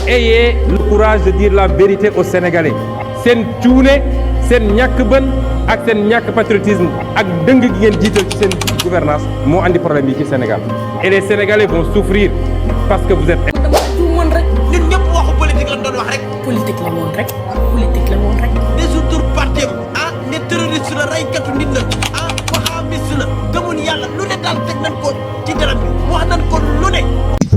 ayez le courage de dire la vérité aux Sénégalais seen cuune seen ñàkk bën ak seen ñàkk patriotisme ak dëng gi ngeen jiital ci seen gouvernance moo andi problème yi ci Sénégal et les Sénégalais vont souffrir parce que vous êtes. mën rek ñun ñëpp waxu politique lañ doon wax rek. politique la woon rek politique la woon rek. résoudre parti ne terroriste la raykatu nit la wahhabiste la gëmul yàlla lu ne daal teg nañ ko ci garab bi wax nañ ko lu ne.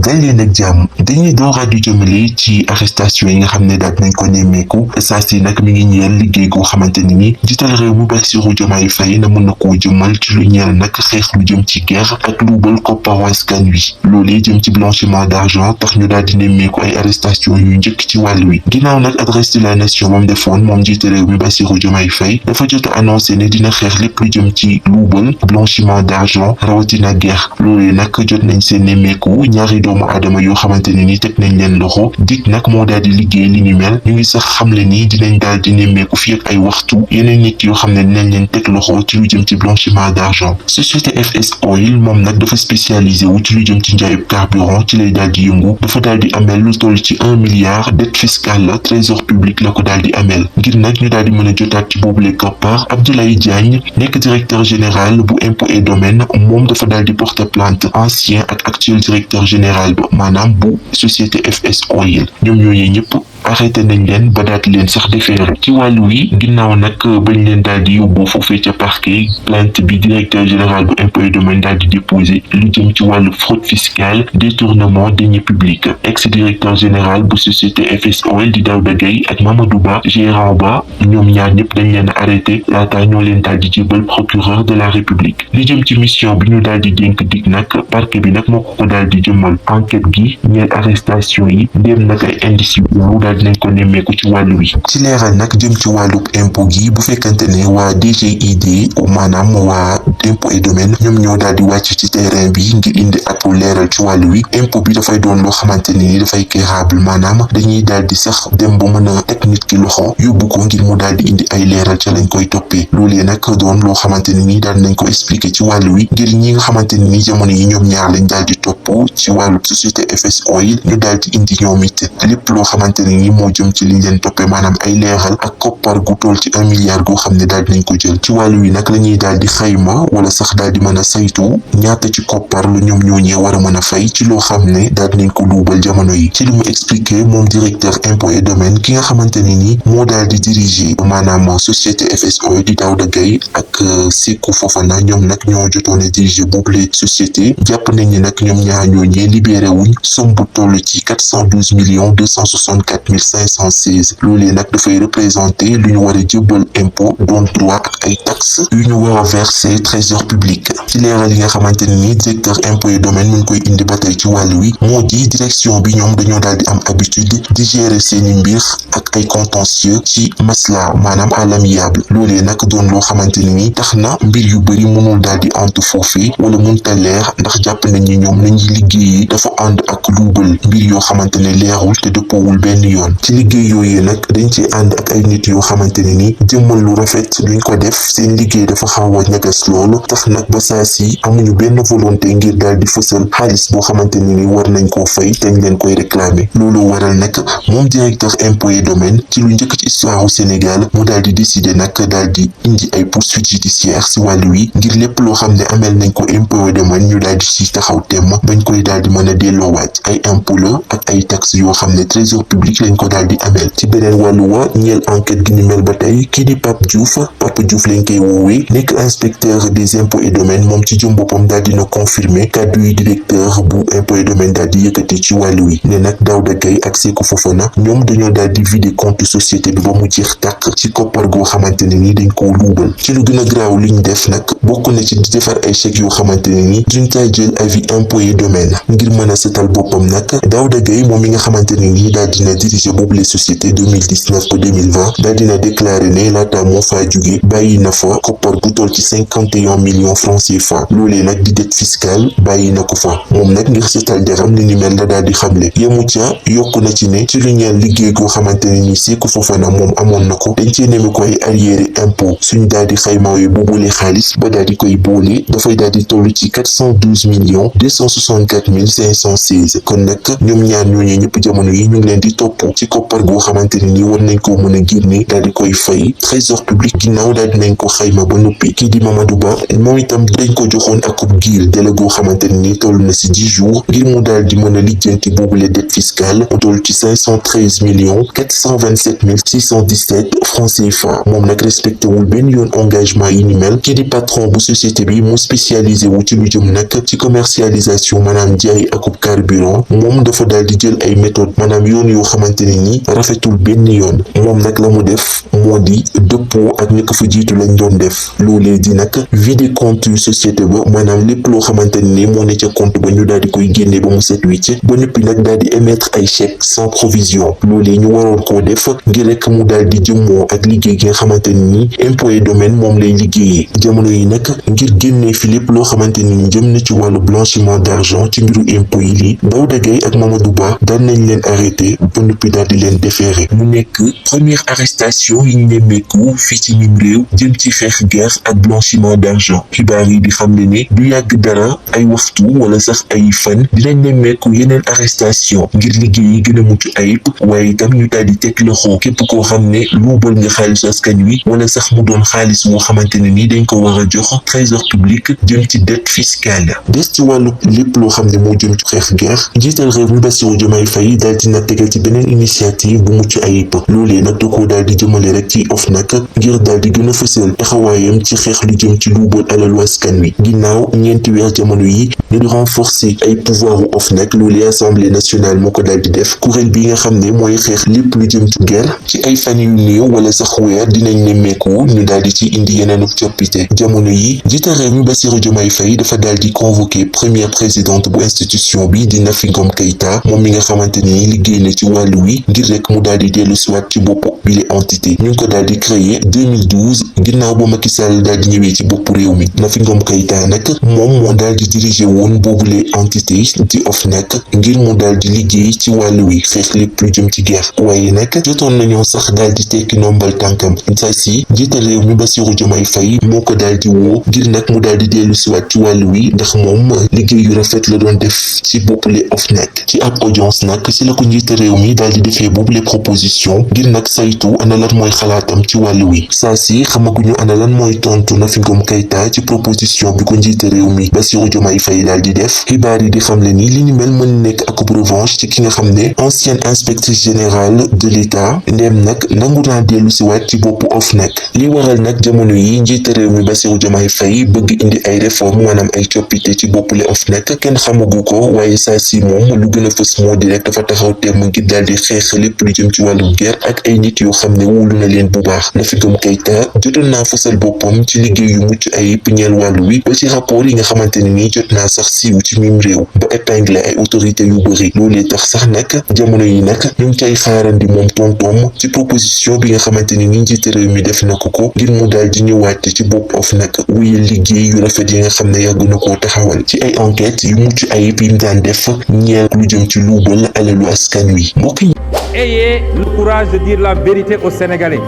dal leen ak jàmm dañuy dooraat di jëmale ci arrestation yi nga xam ne daal nañ ko nemmeeku saa si nag mi ngi ñeel liggéey goo xamante ni jiital réew mu Bassirou Diomaye Faye na mën na koo jëmal ci lu ñeel nag xeex lu jëm ci guerre ak luubal kopparu askan wi loolee jëm ci blanchiment d'argent tax ñu daal di nemmeeku ay arrestation yu njëkk ci wàll wi ginnaaw nag adresse de la nation moom defoon moom jiital réew mi Bassirou Diomaye Faye dafa jot a annoncé ne dina xeex lépp lu jëm ci luubal blanchiment d'argent rawatina guerre loolee nag jot nañ seen nemmeeku ñaari doomu aadama yoo xamante ne ni teg nañ leen loxo dik nag moo daal di liggéey li ni mel ñu ngi sax xamle ni dinañ daal di nemmeeku fii ak ay waxtu yeneen nit yoo xam ne dinañ leen teg loxo ci lu jëm ci blanchiment d'argent société FS Oil moom nag dafa spécialisé wu ci lu jëm ci njaayub carburant ci lay daal di yëngu dafa daal di ameel lu toll ci 1 milliard dette fiscale la trésor public la ko daal di ameel ngir nag ñu daal di mën a jotaat ci boobule koppar Abdoulaye Diagne nekk directeur général bu impôt et domaine moom dafa daal di porter plainte ancien ak actuel directeur général maanaam bu société FS Oil ñoom ñooñee ñëpp arrêté nañ leen ba daal di leen sax déféré ci wàllu wi ginnaaw nag bañ leen daal di yóbbu foofee ca parquet plainte bi directeur général bu impôt et domaine daal di déposé lu jëm ci wàllu fraude fiscale détournement deniers publics ex directeur général bu société FS Oil di Daouda Gueye ak Mamadou Ba gérant ba ñoom ñaar ñëpp dañ leen arrêté laata ñoo leen daal di jébal procureur de la république li jëm ci mission bi ñu daal di dénk dik nag parquet bi nag moo ko daal di jëmmal enquête gi ñeel arrestation yi dem nag ay indices yu daal dinañ ko nemmeeku ci wàllu wi ci leeral nag jëm ci wàllub impôt gi bu fekkante ne waa DGID maanaam waa impôt et domaine ñoom ñoo daal di wàcc ci terrain bi ngir indi ab leeral ci wàllu wi impôt bi dafay doon loo xamante ni dafay quérable maanaam dañuy daal di sax dem ba mën a teg nit ki loxo yóbbu ko ngir mu daal di indi ay leeral ca lañ koy toppee loolee nag doon loo xamante ne ni daal nañ ko expliquer ci wàllu wi ngir ñi nga xamante ne ni jamono yi ñoom ñaar lañ daal di topp ci wàllu société FS Oil ñu daal di indi ñoom it lépp loo xamante ne ni moo jëm ci liñ leen toppee maanaam ay leeral ak koppar gu toll ci 1 milliard goo xam ne daal dinañ ko jël ci wàllu wi nag la ñuy daal di xayma wala sax daal di mën a saytu ñaata ci koppar lu ñoom ñooñee war a mën a fay ci loo xam ne daal dinañ ko luubal jamono yi ci li mu expliqué moom directeur impôt et domaine ki nga xamante ne ni moo daal di diriger maanaam société FS Oil di Daouda Gueye ak Sékou Fofana ñoom nag ñoo jotoon a diriger boobule société jàpp nañ ni nag ñoom ñaar ñooñee libéré wuñ somme bu toll ci 412 millions 264 516 loolee nag dafay représenté lu ñu war a jëbbal impôt doon droit ak ay taxes yu ñu war a verser trésor public ci leeral yi nga xamante ne ni directeur impôt et domaine mu ngi koy indi ba tey ci wàllu wi moo di direction bi ñoom dañoo daal di am habitude di gérer seeni mbir ak ay contentieux ci masla maanaam à l'amiable loolee nag doon loo xamante ne ni tax na mbir yu bëri mënul daal di antu foofee wala mënta leer ndax jàpp nañ ni ñoom nañuy liggéeyee dafa ànd ak luubal mbir yoo xamante ne leerul te dëppoowul benn yoon ci liggéey yooyu nag dañ ci ànd ak ay nit yoo xamante ne ni jëmmal lu rafet luñ ko def seen liggéey dafa xaw a ñagas loolu tax nag ba saa si amuñu benn volonté ngir daal di fësal xaalis boo xamante ne ni war nañ koo fay te ñu leen koy réclamer loolu waral nag moom directeur impôt et domaine ci lu njëkk ci histoire au Sénégal mu daal di décider nag daal di indi ay poursuites judiciaires si wàllu wi ngir lépp loo xam ne amel nañ ko impôt et domaine ñu daal di ci taxaw temm bañ koy daal di mën a delloowaat ay impôt la ak ay taxes yoo xam ne trésor public lañ ko daal di amel ci beneen wàllu wa ñeel enquête gi ni mel ba tey kii di Pape Diouf lañ koy woowee nekk inspecteur des impôts et domaines moom ci jëm boppam daal dina confirmer kàddu yi directeur bu impôts et domaines daal di yëkkati ci wàllu wi ne nag Daouda Gueye ak Sékou Fofana ñoom dañoo daal di vider compte société bi ba mu jeex tàkk ci koppar goo xamante ne ni dañ koo luubal ci lu gën a graaw li ñu def nag bokk na ci di defar ay chèques yoo xamante ne ni duñ caa jël avis impôts et domaines ngir mën a setal boppam nag Daouda Gueye moom mi nga xamante ne ni daal dina diriger diriger boobu les sociétés 2019 ba 2020 daal dina déclaré ne laata moo faa jóge bàyyi na fa koppar bu toll ci 51 millions francs CFA loolee nag di dette fiscale bàyyi na ko fa moom nag ngir seetal deram li ni mel la daal di xamle yemu ca yokku na ci ne ci lu ñeel liggéey goo xamante ne ni Sékou Fofana moom amoon na ko dañ cee neme koy arriéré impôt suñ daal di xaymaawe boobule xaalis ba daal di koy boole dafay daal di toll ci 412 millions 264 mille 516 kon nag ñoom ñaar ñooñu ñëpp jamono yi ñu ngi leen di topp ci koppar goo xamante ne ni war nañ ko mën a génne daal di koy fay trésor public ginnaaw daal dinañ ko xayma ba noppi kii di Mamadou Ba moom itam dañ ko joxoon akub giir délai goo xamante ne ni toll na si 10 jours ngir mu daal di mën a lijjanti boobule dette fiscale mu toll ci 513 millions 427 mille 617 francs CFA moom nag respecté wul benn yoon engagement yi ni mel kii di patron bu société bi mu spécialisé wu ci lu jëm nag ci commercialisation maanaam jaay akub carburant moom dafa daal di jël ay méthode maanaam yoon yoo xamante ne ni rafetul benn yoon moom nag la mu def moo di dëppoo ak ñi ko fa jiitu lañ doon def loolee di nag vide compte yu société ba maanaam lépp loo xamante ne ni moo ne ca compte ba ñu daal di koy génne ba mu set wicc ba noppi nag daal di émettre ay chèques sans provision loolee ñu waroon koo def ngir rek mu daal di jëmmoo ak liggéey gi nga xamante ne ni impôt et domaine moom lay liggéeyee jamono yi nag ngir génnee fi lépp loo xamante ni jëm na ci wàllu blanchiment d'argent ci mbiru impôt yi lii Daouda Gueye ak Mamadou Ba daan nañ leen arrêté ba noppi daal di leen déféré mu nekk première arrestation yi ñu nemmeeku fii ci mim réew jëm ci xeex guerre ak blanchiment d'argent xibaar yi di xam ne du yàgg dara ay waxtu wala sax ay fan dinañ nemmeeku yeneen arrestation ngir liggéey yi gën a mucc ayib waaye itam ñu daal di teg loxo képp koo xam ne luubal nga xaalisu askan wi wala sax mu doon xaalis moo xamante ne ni dañ ko war a jox trésor public jëm ci dette fiscale des ci wàllu lépp loo xam ne moo jëm ci xeex guerre njiital réew mi Bassirou Diomaye Faye daal dina tegal ci beneen initiative bu mucc ayib loolee nag da koo daal di jëmale rek ci OFNAC ngir daal di gën a fësal taxawaayam ci xeex lu jëm ci luubal alalu askan wi ginnaaw ñeenti weer jamono yi ñu di renforcer ay pouvoiru OFNAC loolee assemblée nationale moo ko daal di def kuréel bi nga xam ne mooy xeex lépp lu jëm ci guerre ci ay fan yu néew wala sax weer dinañ nemmeeku ñu daal di ci indi yeneenu coppite jamono yi njiital réew mi Bassirou Diomaye Faye dafa daal di convoqué première présidente bu institution bi di Nafi Ngom Keïta moom mi nga xamante ni liggéey na ci wàllu wi ngir rek mu daal di dellu siwaat ci bopp bile entité ñu ngi ko daal di créé 2012 ginnaaw ba Macky Sall daal di ñëwee ci bopp réew mi Nafi Ngom Keïta nag moom moo daal di diriger woon boobule entité di OFNAC ngir mu daal di liggéey ci wàllu wi xeex lépp lu jëm ci guerre waaye nag jotoon nañoo sax daal di tekki nombal tànkam saa si njiital réew mi Bassirou Diomaye Faye moo ko daal di woo ngir nag mu daal di dellu siwaat ci wàllu wi ndax moom liggéey yu rafet la doon def ci boppule OFNAC ci ab audience nag si la ko njiital réew mi daal di defee boobule proposition ngir nag saytu ana lan mooy xalaatam ci wàllu wi saa si xamaguñu ana lan mooy tontu Nafi Ngom Keïta ci proposition bi ko njiital réew mi Bassirou Diomaye Faye daal di def xibaar yi di xamle ni li ni mel mën nekk ak revanche ci ki nga xam ne ancien inspecteur général de l'État ndeem nag nangu naa dellu siwaat ci boppu OFNAC li waral nag jamono yi njiital réew mi Bassirou Diomaye Faye bëgg indi ay réforme maanaam ay coppite ci boppule OFNAC kenn xamagu ko waaye saa si moom lu gën a fës moo di rek dafa taxaw temm ngir daal di xeex lépp lu jëm ci wàllu guerre ak ay nit yoo xam ne wóolu na leen bu baax Nafi Ngom Keïta jotoon naa fësal boppam ci liggéey yu mucc ayib ñeel wàllu wi ba ci rapport yi nga xamante ne nii jot naa sax siiw ci mim réew ba épinglé ay autorités yu bëri loolee tax sax nag jamono yi nag ñu ngi cay xaarandi moom tontoom ci proposition bi nga xamante ne ni njiitu réew mi def na ko ngir mu daal di ñëwaat ci bopp OFNAC wuyal liggéey yu rafet yi nga xam ne yàgg na koo taxawal ci ay enquête yu mucc ayib yi mu daan def ñeel lu jëm ci luubal alalu askan wi mbokk yi. Ayez le courage de dire la vérité aux Sénégalais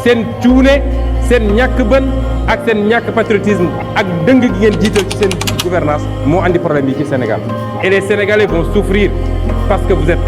seen cuune seen ñàkk bën ak seen ñàkk patriotisme ak dëng gi ngeen jiital ci seen gouvernance moo andi problème yi ci Sénégal et les Sénégalais vont souffrir parce que vous êtes